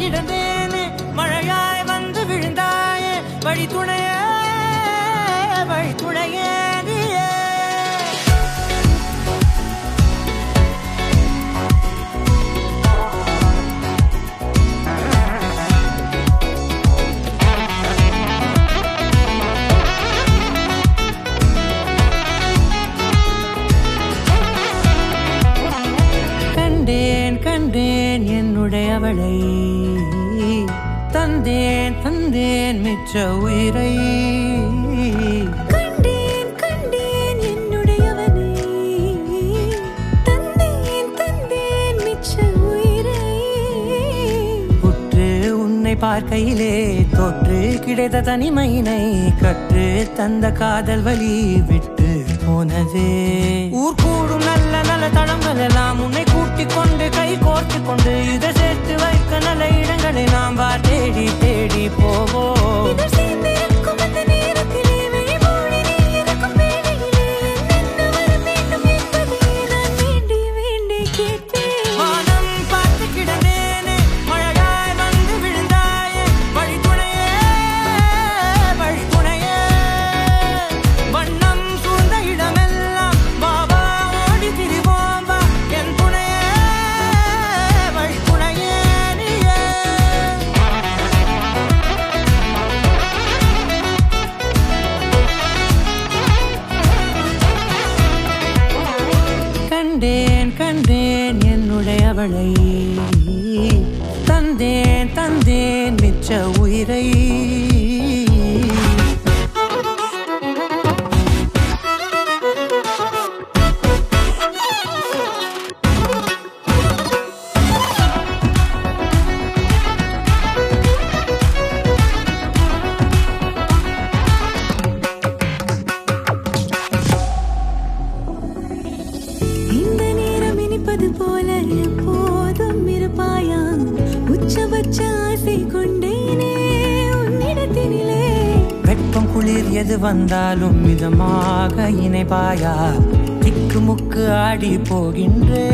கிடந்தேனே மழையாய் வந்து விழுந்தாயே வழி துணையே நீயே கண்டேன் என்னுடையவளை தந்தேன் மிச்ச உயிரை கண்டேன் என்னுடையவனை தந்தேன் மிச்ச உயிரை உற்று உன்னை பார்க்கையிலே தொற்று கிடைத்த தனிமையினை கற்று தந்த காதல் வழி விட்டு போனதே ஊர் கூடும் நல்ல நல்ல தளங்கள் எல்லாம் உன்னை கூட்டிக் கொண்டு கை கோர்த்து கொண்டு இதை சேர்த்து வைக்க நல்ல இடங்களை நாம் தேடி தேடி போவோம் கண்டேன் என்னுடையவளை தந்தேன் மிச்ச உயிரை போல எப்போதும் இருப்பாயா உச்சபட்ச ஆசை கொண்டேனே உன்னிடத்தினிலே வெப்பம் குளிர் எது வந்தாலும் மிதமாக இணைப்பாயா திக்கு முக்கு ஆடி போகின்றே